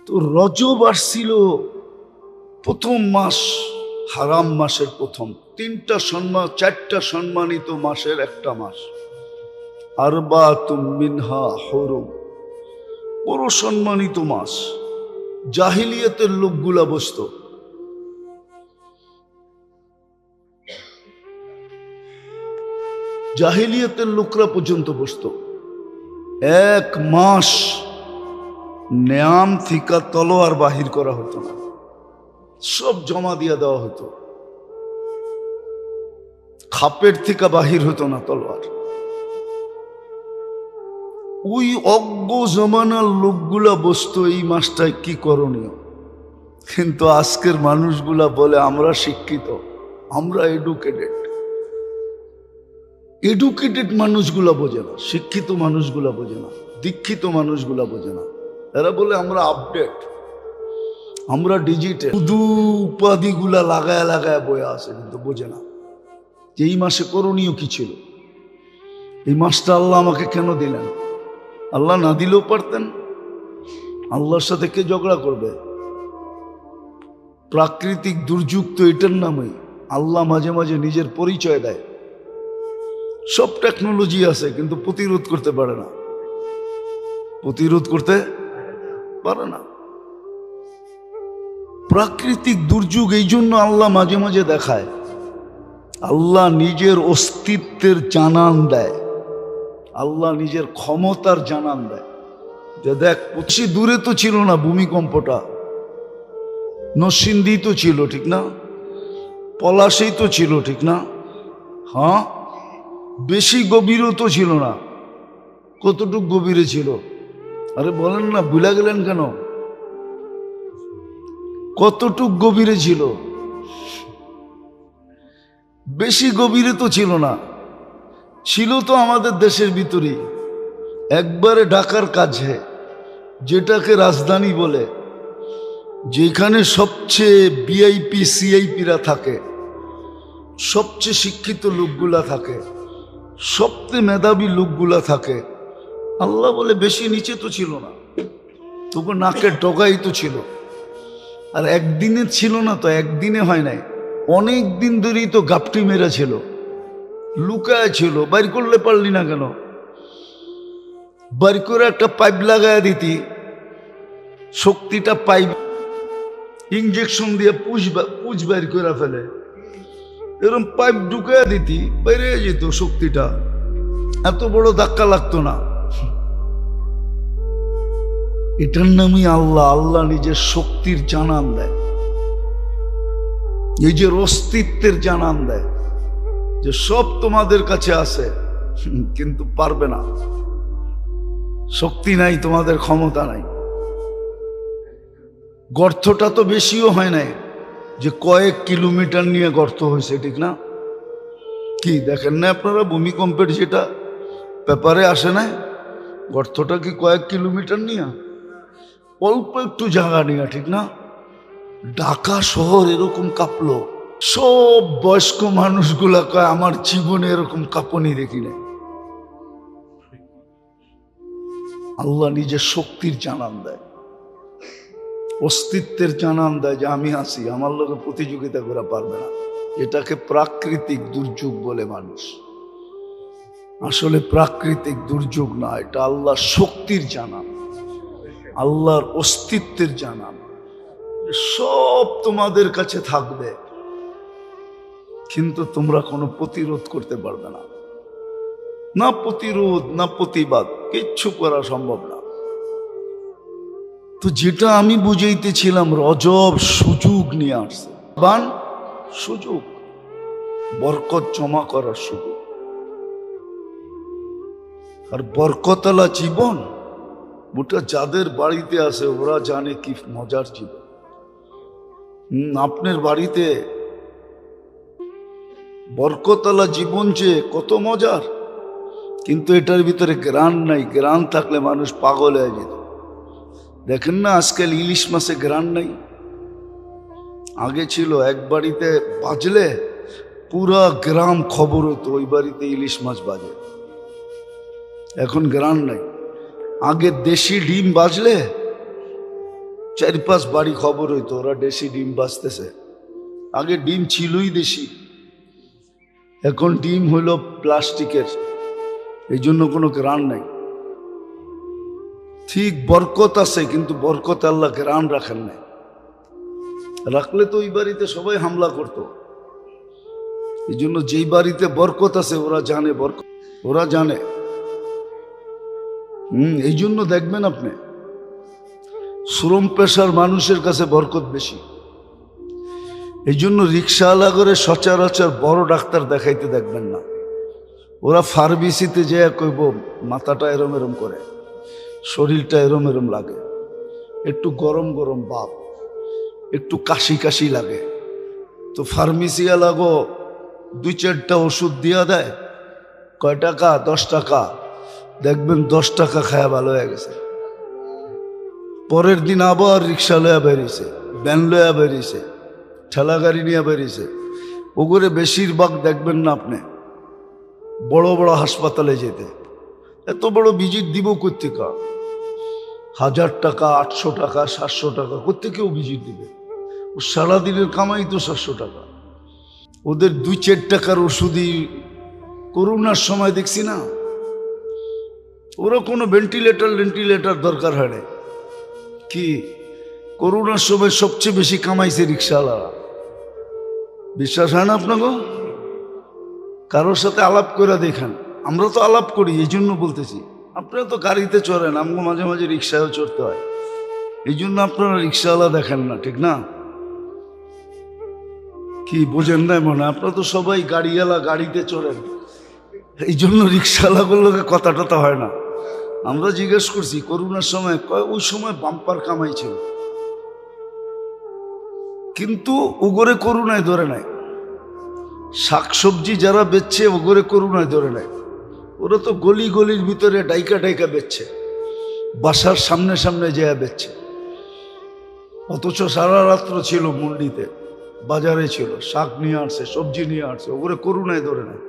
তো রজব আসছিল প্রথম মাস, হারাম মাসের প্রথম। চারটা সম্মানিত মাসের একটা মাস। আরবাতুম মিনহা হুরুম, বড় সম্মানিত মাস। জাহিলিয়াতের লোকগুলা বসতো, জাহিলিয়াতের লোকরা পর্যন্ত বসতো। এক মাস নেয়াম থিকা তলোয়ার বাহির করা হতো না, সব জমা দিয়ে দেওয়া হতো। খাপের থেকে বাহির হতো না তলোয়ার। ওই অজ্ঞ জমানার লোকগুলা বসতো এই মাসটায় কি করণীয়। কিন্তু আজকের মানুষগুলা বলে আমরা শিক্ষিত, আমরা এডুকেটেড। এডুকেটেড মানুষগুলা বোঝে না, শিক্ষিত মানুষগুলা বোঝে না, দীক্ষিত মানুষগুলা বোঝে না। এরা বলে আমরা আপডেট, আমরা ডিজিটাল। শুধু উপাধিগুলা লাগায় লাগায় বয়ে আসে, কিন্তু বোঝে না যে এই মাসে করণীয় কি ছিল। এই মাসটা আল্লাহ আমাকে কেন দিলেন? আল্লাহ না দিলেও পারতেন। আল্লাহর সাথে কে ঝগড়া করবে? প্রাকৃতিক দুর্যোগ তো এটার নামই। আল্লাহ মাঝে মাঝে নিজের পরিচয় দেয়। সব টেকনোলজি আছে, কিন্তু প্রতিরোধ করতে পারে না, প্রতিরোধ করতে পারে না। প্রাকৃতিক দুর্যোগ এই জন্য আল্লাহ মাঝে মাঝে দেখায়। আল্লাহ নিজের অস্তিত্বের জানান দেয়, আল্লাহ নিজের ক্ষমতার জানান দেয়। যে দেখ, বেশি দূরে তো ছিল না ভূমিকম্পটা, নরসিংদী তো ছিল, ঠিক না? পলাশেই তো ছিল, ঠিক না? হ্যাঁ, বেশি গভীরও তো ছিল না। কতটুক গভীরে ছিল? আরে বলেন না, ভুলে গেলেন কেন? কতটুক গভীরে ছিল? বেশি গভীরে তো ছিল না, ছিল তো আমাদের দেশের ভিতরেই, একবারে ঢাকার কাছে, যেটাকে রাজধানী বলে, যেখানে সবচেয়ে ভিআইপি সিআইপিরা থাকে, সবচেয়ে শিক্ষিত লোকগুলা থাকে, সবচেয়ে মেধাবী লোকগুলা থাকে। আল্লাহ বলে বেশি নিচে তো ছিল না, তবু নাকের ডগাই তো ছিল। আর একদিনে ছিল না তো, একদিনে হয় নাই, অনেক দিন ধরেই তো গাপটি মেরা ছিল, লুকায় ছিল। বাইর করলে পারলি না কেন? বাইর করে একটা পাইপ লাগায় দিতি, শক্তিটা পাইপ ইঞ্জেকশন দিয়ে পুষ বাইর করে ফেলে, এরকম পাইপ ঢুকায় দিতি, বাইরে যেত শক্তিটা, এত বড় ধাক্কা লাগতো না। এটার নামই আল্লাহ। আল্লাহ নিজের শক্তির জানান দেয়, নিজের অস্তিত্বের জানান দেয়, যে সব তোমাদের কাছে আছে, কিন্তু পারবে না। শক্তি নাই, তোমাদের ক্ষমতা নাই। গর্তটা তো বেশিও হয় নাই, যে কয়েক কিলোমিটার নিয়ে গর্ত হয়েছে, ঠিক না? কি দেখেন না আপনারা, ভূমিকম্পের যেটা পেপারে আসে না, গর্তটা কি কয়েক কিলোমিটার নিয়ে? অল্প একটু জায়গা নিয়ে, ঠিক না? ঢাকা শহর এরকম কাঁপলো। সব বয়স্ক মানুষগুলা কয় আমার জীবনে এরকম কাঁপনি দেখি নাই। আল্লাহ নিজের শক্তির জানান দেয়, অস্তিত্বের জানান দেয়, যে আমি আছি, আমার লোকে প্রতিযোগিতা করা পারবে না। এটাকে প্রাকৃতিক দুর্যোগ বলে মানুষ। আসলে প্রাকৃতিক দুর্যোগ না, এটা আল্লাহর শক্তির জানান, আল্লাহর অস্তিত্বের জানান। সব তোমাদের কাছে থাকবে, কিন্তু তোমরা কোনো প্রতিরোধ করতে পারবে না। না প্রতিরোধ, না প্রতিবাদ, কিচ্ছু করা সম্ভব না। তো যেটা আমি বুঝাইতেছিলাম, রজব সুযোগ নিয়ে আসছে, বান সুযোগ, বরকত জমা করার সুযোগ। আর বরকতওয়ালা জীবন ওটা যাদের বাড়িতে আছে ওরা জানে কি মজার জীবন। আপনার বাড়িতে বরকতওয়ালা জীবন যে কত মজার, কিন্তু এটার ভিতরে গ্রান নাই। গ্রান থাকলে মানুষ পাগল হয়ে যেত। দেখেন না আজকাল ইলিশ মাছে গ্রান নাই। আগে ছিল এক বাড়িতে বাজলে পুরা গ্রাম খবর হতো ওই বাড়িতে ইলিশ মাছ বাজে। এখন গ্রান নাই। আগে দেশি ডিম বাজলে 4-5 বাড়ি খবর হইতো ওরা দেশি ডিম বাঁচতেছে। আগে ডিম ছিলই দেশি, এখন ডিম হইল প্লাস্টিকের, এই জন্য কোনো গ্রান নাই। ঠিক বরকত আছে, কিন্তু বরকত আল্লাহ গ্রান রাখেন নাই। রাখলে তো ওই বাড়িতে সবাই হামলা করত। এই জন্য যেই বাড়িতে বরকত আছে ওরা জানে বরকত, ওরা জানে। এই জন্য দেখবেন আপনি শ্রম পেশার মানুষের কাছে বরকত বেশি। এই জন্য রিক্সাওয়ালা করে সচরাচর বড় ডাক্তার দেখাইতে দেখবেন না। ওরা ফার্মেসিতে যে কইব মাথাটা এরম এরম করে, শরীরটা এরম এরম লাগে, একটু গরম গরম ভাব, একটু কাশি কাশি লাগে, তো ফার্মেসিওয়ালা গো 2-4টা ওষুধ দিয়া দেয়। কয় টাকা? 10 টাকা। দেখবেন 10 টাকা খায়া ভালো হয়ে গেছে। পরের দিন আবার রিক্সা লয়া বেরিয়েছে, ভ্যান লয়া বেরিয়েছে, ঠেলা গাড়ি নিয়ে বেরিয়েছে। ওগুলো বেশিরভাগ দেখবেন না আপনি বড় বড় হাসপাতালে যেতে। এত বড় ভিজিট দিব কোত্থেকে? 1000 টাকা, 800 টাকা, 700 টাকা কোত্থেকেও ভিজিট দিবে? ও সারাদিনের কামাই তো 700 টাকা। ওদের 2-4 টাকার ওষুধই। করোনার সময় দেখছি না, ওরা কোনো ভেন্টিলেটর দরকার হয় না। কি করোনার সময় সবচেয়ে বেশি কামাইছে রিক্সাওয়ালারা। বিশ্বাস হয় না আপনাকে? কারোর সাথে আলাপ করে দেখেন। আমরা তো আলাপ করি, এই জন্য বলতেছি। আপনারা তো গাড়িতে চড়েন, আমাকে মাঝে মাঝে রিক্সায়ও চড়তে হয়, এই জন্য আপনারা রিক্সাওয়ালা দেখেন না, ঠিক না? কি বোঝেন না মনে? আপনারা তো সবাই গাড়িওয়ালা, গাড়িতে চড়েন, এই জন্য রিক্সাওয়ালাগুলোকে কথা টথা হয় না। আমরা জিজ্ঞেস করছি করোনার সময়, ওই সময় বাম্পার কামাই ছিল, কিন্তু ওগরে করোনায় ধরে নাই। শাকসবজি যারা বেচছে ওগরে করোনায় ধরে নাই। ওরা তো গলি গলির ভিতরে ডাইকা ডাইকা বেচছে, বাসার সামনে সামনে যেয়া বেচছে। অথচ সারা রাত্র ছিল মন্ডিতে, বাজারে ছিল, শাক নিয়ে আসছে, সবজি নিয়ে আসছে, ওগরে করোনায় ধরে নাই।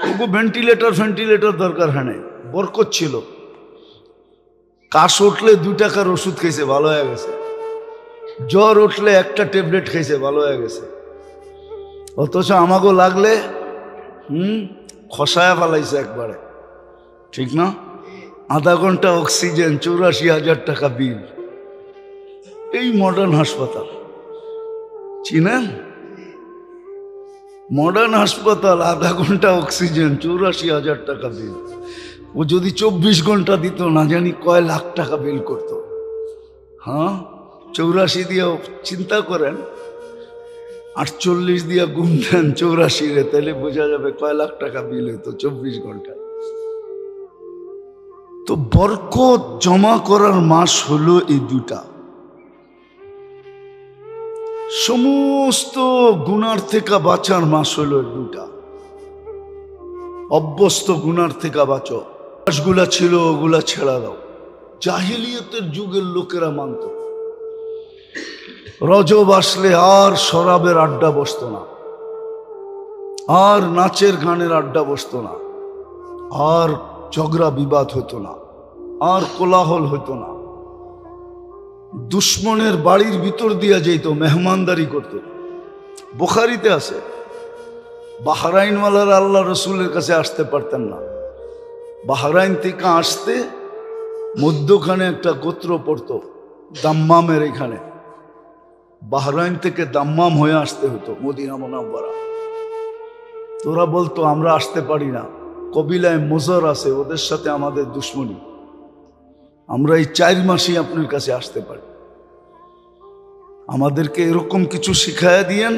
ওগো ভেন্টিলেটর দরকার হয় নাই, বরকত ছিল। কাশ উঠলে 2 টাকার ওষুধ খেয়েছে, ভালো হয়ে গেছে। জ্বর উঠলে একটা ট্যাবলেট খেয়েছে, ভালো হয়ে গেছে। অথচ আমাকে লাগলে খসায়া ফেলাইছে একবারে, ঠিক না? আধা ঘন্টা অক্সিজেন, 84,000 টাকা বিল। এই মডার্ন হাসপাতাল চিনেন? মডার্ন হাসপাতাল, আধা ঘন্টা অক্সিজেন, 84,000 টাকা বিল। ও যদি 24 ঘন্টা দিত না জানি কয় লাখ টাকা বিল করত। হ্যাঁ, 84 দিয়ে চিন্তা করেন, 48 দিয়ে গুণ দেন 84-রে, তাহলে বোঝা যাবে কয় লাখ টাকা বিল হইতো 24 ঘন্টায়। তো বরকত জমা করার মাস হলো এই 2টা। সমস্ত গুনার থেকে বাঁচার মাস হলো 2টা। অভ্যস্ত গুনার থেকে বাঁচো। মাসগুলা ছিল ওগুলা ছেড়া দাও। জাহিলিয়তের যুগের লোকেরা মানত রজব আসলে আর শরাবের আড্ডা বসতো না, আর নাচের গানের আড্ডা বসতো না, আর ঝগড়া বিবাদ হতো না, আর কোলাহল হতো না। দুশ্মনের বাড়ির ভিতর দিয়া যেত, মেহমানদারি করত। বুখারীতে আছে, বাহরাইনওয়ালারা আল্লাহ রসুলের কাছে আসতে পারতেন না। বাহরাইন থেকে আসতে মধ্যখানে একটা গোত্র পড়তো, দাম্মামের এখানে। বাহরাইন থেকে দাম্মাম হয়ে আসতে হতো মদিনা মুনাওয়ারা। তোরা বলতো আমরা আসতে পারি না, কবিলায় মুজর আছে, ওদের সাথে আমাদের দুশ্মনী, আমরা এই 4 মাসই আপনার কাছে আসতে পারি। আমাদেরকে এরকম কিছু শিখাইয়া দিয়েন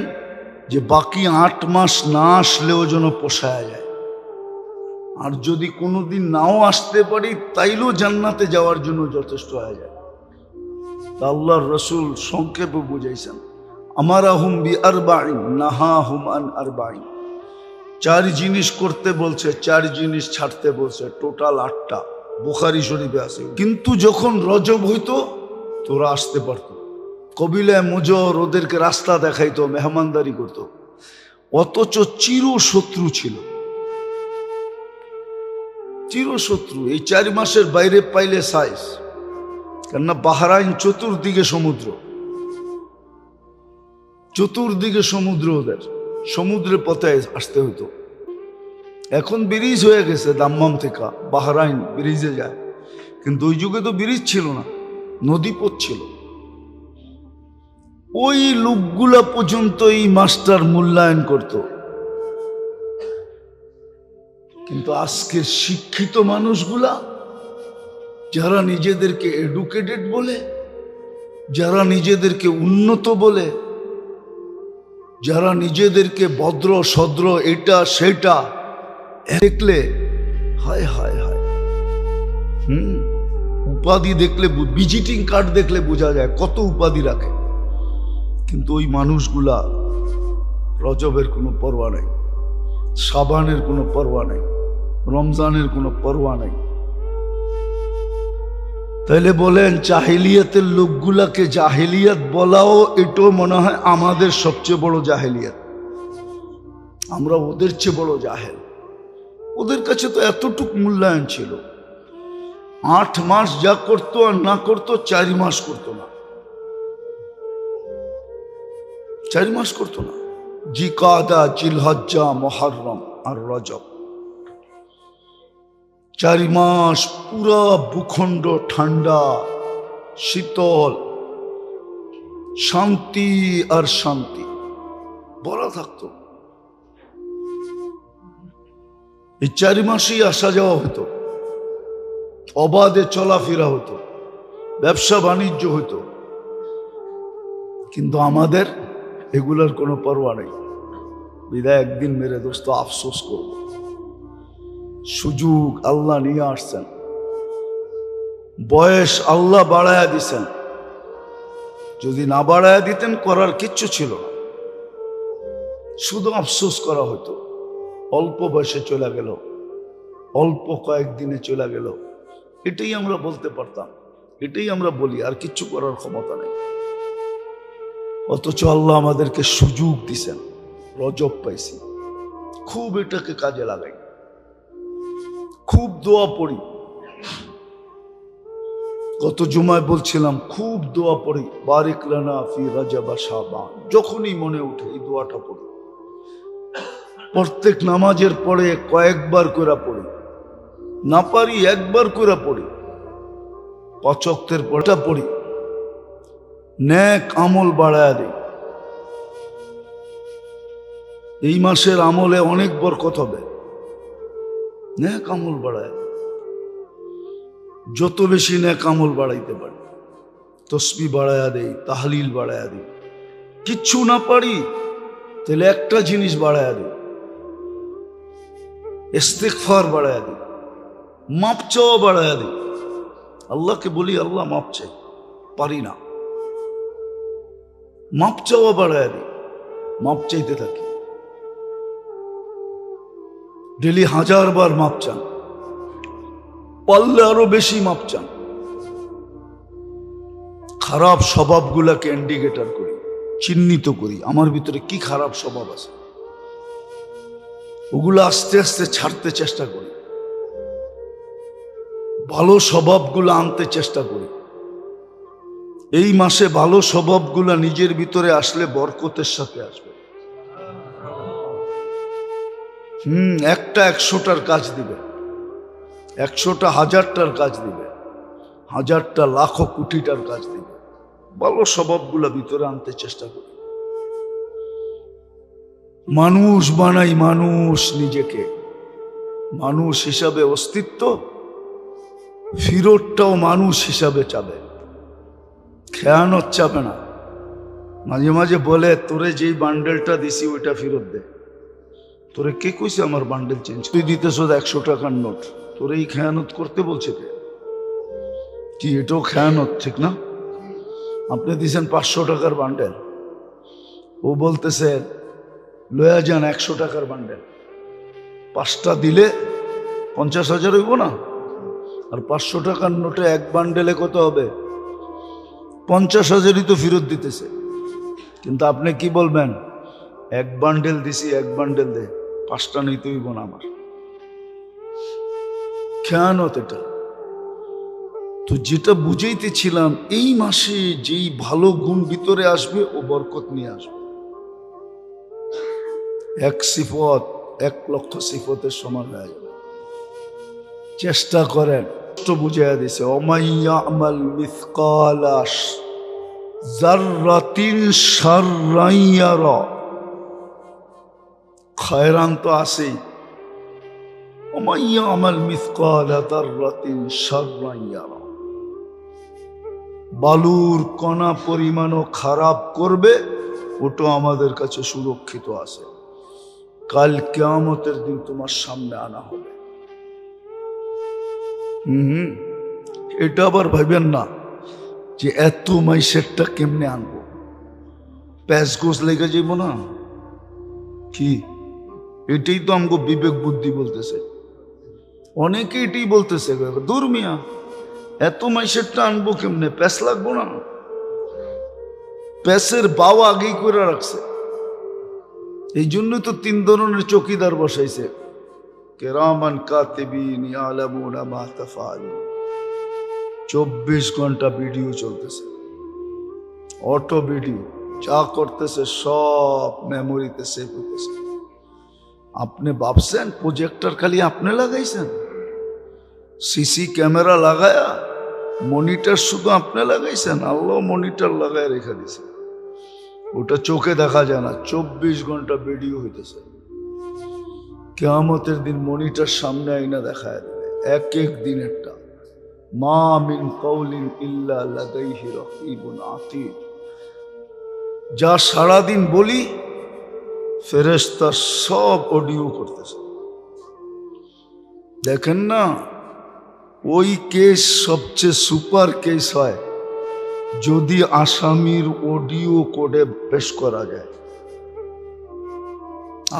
যে বাকি 8 মাস না আসলেও যেন পোষায়া যায়। আর যদি কোনোদিন নাও আসতে পারি তাইলেও জান্নাতে যাওয়ার জন্য যথেষ্ট হয়ে যায়। আল্লাহর রসুল সংক্ষেপে বুঝাইছেন, আমারাহুম বিআরবাইন নাহাহুম আন আরবাইন। 4 জিনিস করতে বলছে, 4 জিনিস ছাড়তে বলছে, টোটাল 8টা। বুখারী শরীফে আছে। কিন্তু যখন রজব হইতো তোরা আসতে পারতো। কবিলায় মুজর ওদেরকে রাস্তা দেখাইতো, মেহমানদারি করতো, অথচ চিরশত্রু ছিল, চিরশত্রু। এই 4 মাসের বাইরে পাইলে সাইজ, কেননা বাহরাইন চতুর্দিকে সমুদ্র, চতুর্দিকে সমুদ্র, ওদের সমুদ্রের পথে আসতে হতো। এখন ব্রিজ হয়ে গেছে, দাম্মাম থেকে বাহরাইন ব্রিজে যায়, কিন্তু ওই যুগে তো ব্রিজ ছিল না, নদী পথ ছিল। ওই লোকগুলা পর্যন্ত এই মাস্টার মূল্যায়ন করত। কিন্তু আজকের শিক্ষিত মানুষগুলা, যারা নিজেদেরকে এডুকেটেড বলে, যারা নিজেদেরকে উন্নত বলে, যারা নিজেদেরকে ভদ্র সদ্র এটা সেটা দেখলে হায় হায় হায়, উপাধি দেখলে, ভিজিটিং কার্ড দেখলে বোঝা যায় কত উপাধি রাখে। কিন্তু ওই মানুষগুলা রজবের কোনো পরোয়া নেই, সাবানের কোনো পরোয়া নেই, রমজানের কোনো পরোয়া নেই। তাইলে বলেন, জাহেলিয়াতের লোকগুলাকে জাহেলিয়াত বলাও এটাও মনে হয় আমাদের সবচেয়ে বড় জাহেলিয়াত। আমরা ওদের চেয়ে বড় জাহেল। ওদের কাছে তো এতটুক মূল্যায়ন ছিল, 8 মাস যা করতো আর না করতো 4 মাস করতো না, 4 মাস করতো না। জিকাদা, জিলহজ্জা, মুহররম আর রজব, 4 মাস পুরা ভূখণ্ড ঠান্ডা, শীতল, শান্তি আর শান্তি ভরা থাকতো। এই 4 মাসেই আসা যাওয়া হতো, অবাধে চলাফেরা হতো, ব্যবসা বাণিজ্য হতো। কিন্তু আমাদের এগুলোর কোনো পরোয়া নেই। বিদায় একদিন মেরে দোস্ত আফসোস করব, সুযোগ আল্লাহ নিয়ে আসছেন, বয়স আল্লাহ বাড়ায়া দিছেন, যদি না বাড়ায়া দিতেন করার কিচ্ছু ছিল না, শুধু আফসোস করা হতো। অল্প বয়সে চলে গেল, অল্প কয়েকদিনে চলে গেল, এটাই আমরা বলতে পারতাম, এটাই আমরা বলি, আর কিচ্ছু করার ক্ষমতা নেই। অথচ আল্লাহ আমাদেরকে সুযোগ দিছেন, রজব পাইছি, খুব এটাকে কাজে লাগাই, খুব দোয়া পড়ি। গত জুমায় বলছিলাম, খুব দোয়া পড়ি, বারিক লানা ফি রজব শাবান, যখনই মনে উঠে এই দোয়াটা পড়ি। প্রত্যেক নামাজের পরে কয়েকবার করে পড়ি, না পারি একবার করে পড়ি, 5 ওয়াক্তের পড়া পড়ি, নেক আমল বাড়ায়া দেই। এই মাসের আমলে অনেক বরকত হবে, নেক আমল বাড়ায়। যত বেশি নেক আমল বাড়াইতে পারি, তসবিহ বাড়ায়া দেই, তাহলিল বাড়ায়া দেই। কিচ্ছু না পারি তাহলে একটা জিনিস বাড়ায়া দেই, ইস্তিগফার বাড়ায়া দিই, মাপ চাওয়া বাড়ায়া দিই। আল্লাহকে বলি, আল্লাহ মাপ চাই, পারি না, মাপ চাওয়া বাড়ায়া দিই, মাপ চাইতে থাকি। ডেলি 1000 বার মাপ চান, পারলে আরো বেশি মাপ চান। খারাপ স্বভাবগুলাকে ইন্ডিকেটর করি, চিহ্নিত করি, আমার ভিতরে কি খারাপ স্বভাব আছে, ওগুলো আস্তে আস্তে ছাড়তে চেষ্টা করি, ভালো স্বভাবগুলো আনতে চেষ্টা করি। এই মাসে ভালো স্বভাবগুলো নিজের ভিতরে আসলে বরকতের সাথে আসবে। একটা 100টার কাজ দিবে, 100টা 1000টার কাজ দিবে, 1000টা লাখো কোটিটার কাজ দিবে। ভালো স্বভাবগুলো ভিতরে আনতে চেষ্টা করি। মানুষ বানাই, মানুষ নিজেকে মানুষ হিসাবে অস্তিত্ব, ফিরতটাও মানুষ হিসাবে চাবে, খেয়ানত চাবে না। মাঝে মাঝে বলে, তোরে যেই বান্ডেলটা দিছি ওইটা ফেরত দে। তোরে কে কইছে আমার বান্ডেল চেঞ্জ? তুই দিতেছ 100 টাকার নোট, তোরে এই খেয়ানত করতে বলছে কে? কি এটাও খেয়ানত, ঠিক না? আপনি দিছেন 500 টাকার বান্ডেল, ও বলতেছে লয়া যান 100 টাকার বান্ডেল, 5টা দিলে 50,000 হইব না? আর 500 টাকার নোটে এক বান্ডেলে কত হবে? 50,000ই তো ফেরত দিতেছে। কিন্তু আপনি কি বলবেন? এক বান্ডেল দিছি, এক বান্ডেল দে, 5টা নিতে হইব না আমার। খেয়ানত এটা। তো যেটা বুঝাইতেছিলাম, এই মাসে যেই ভালো গুণ ভিতরে আসবে ও বরকত নিয়ে আসবে। এক সিফত 1,00,000 সিফতের সমান হয়ে যাবে। চেষ্টা করেন। বুঝাইয়া দিছে, ওমাইয়ামাল মিসকালা যাররাতিন শাররান ইয়ারা। খায়রান তো আছেই, ওমাইয়ামাল মিসকালা যাররাতিন শাররান ইয়ারা। বালুর কণা পরিমাণও খারাপ করবে, ওটা আমাদের কাছে সুরক্ষিত আছে। কাল কিয়ামতের দিন তোমার সামনে আনা হবে। এটা আবার ভাবেন না যে এত মাইসেরটা কেমনে আনবো, প্যাঁচ গোস লেগে যাইব না কি? এটাই তো আমাকে বিবেক বুদ্ধি বলতেছে। অনেকে এটাই বলতেছে, দূর মিয়া, এত মাইসেরটা আনবো কেমনে, প্যাঁচ লাগবো না? প্যাঁচের বাও আগেই করে রাখছে। এই জন্যই তো 3 ধরনের চৌকিদার বসাইছে, কিরামান কাতিবিন ইয়ালামুনা মা তাফআলুন। 24 ঘন্টা ভিডিও চলতেছে, অটো ভিডিও, যা করতেছে সব মেমোরিতে সেভ হইতেছে। আপনি ভাবছেন প্রজেক্টর খালি আপনি লাগাইছেন? সিসি ক্যামেরা লাগায়া মনিটর শুধু আপনি লাগাইছেন? আল্লাহ মনিটর লাগায় রেখে দিছে, ওটা চোখে দেখা যায় না, 24 ঘন্টা ভিডিও হইতেছে। কিয়ামতের দিন মনিটর সামনে আইনা দেখায় দেবে, এক এক দিন একটা। মা মিন কাউলিন ইল্লা লাদাইহি রাকিবুন আতীদ। যা সারাদিন বলি ফেরেশতা সব অডিও করতেছে। দেখেন না, ওই কেস সবচেয়ে সুপার কেস হয় যদি আসামির অডিও কোডে পেশ করা যায়।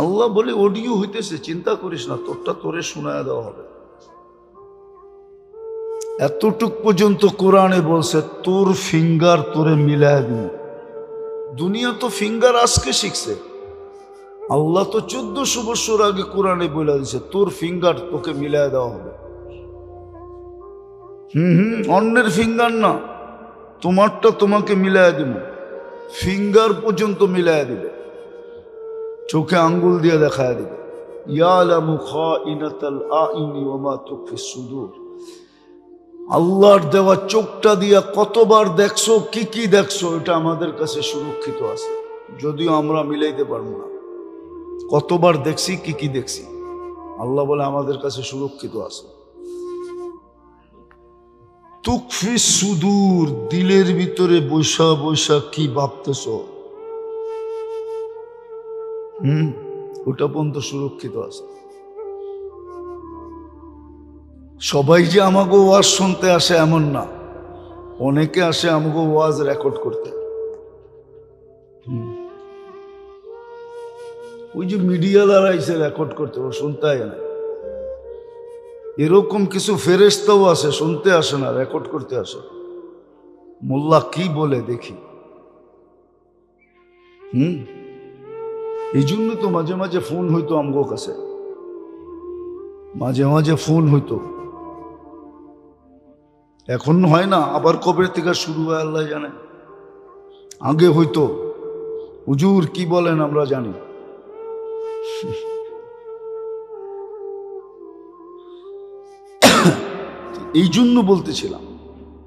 আল্লাহ বলে অডিও হইতেছে, চিন্তা করিস না, তোরটা তোরে শোনায় দেওয়া হবে। এতটুক পর্যন্ত কোরআনে বলছে তোর ফিঙ্গার তোরে মিলায় দিব। দুনিয়া তো ফিঙ্গার আজকে শিখছে, আল্লাহ তো 1400 বছর আগে কোরআনে বলে দিছে তোর ফিঙ্গার তোকে মিলায় দেওয়া হবে। অন্যের ফিঙ্গার না, তোমারটা তোমাকে মিলায় দিব। ফিঙ্গার পর্যন্ত মিলায় দিবে, চোখে আঙ্গুল দিয়ে দেখায় দিবে। ইয়ালামু খাইনাতাল আইনি ওয়া মা তুখফিস সুদূর। আল্লাহর দেওয়া চোখটা দিয়া কতবার দেখছো, কি কি দেখছো, এটা আমাদের কাছে সুরক্ষিত আছে, যদিও আমরা মিলাইতে পারবো না। কতবার দেখছি, কি কি দেখছি, আল্লাহ বলে আমাদের কাছে সুরক্ষিত আছে। তুকফিস সুদূর, দিলের ভিতরে বৈশা বৈশা কি ভাবতেছ, ওটা পর্যন্ত সুরক্ষিত আছে। সবাই যে আমাকে ওয়াজ শুনতে আসে এমন না, অনেকে আসে আমাকে ওয়াজ রেকর্ড করতে। ওই যে মিডিয়ালারা এসে রেকর্ড করতে, ও শুনতে হয় না। এরকম কিছু ফেরেশতাও আছে, শুনতে আসে না, রেকর্ড করতে আসে। মোল্লা কি বলে দেখি। এই জন্য তো মাঝে মাঝে ফোন হইতো আমগো কাছে, মাঝে মাঝে ফোন হইতো, এখন হয় না, আবার কবে থেকে শুরু হয় আল্লাহ জানে। আগে হইতো, হুজুর কি বলেন আমরা জানি। এই জন্য বলতেছিলাম,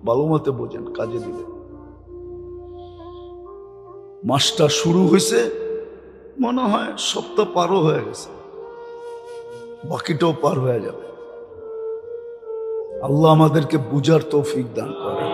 ভালো মতে বোঝেন, কাজে দিবে। মাসটা শুরু হয়েছে, মনে হয় সপ্তাহ পারও হয়ে গেছে, বাকিটাও পার হয়ে যাবে। আল্লাহ আমাদেরকে বুঝার তৌফিক দান করেন।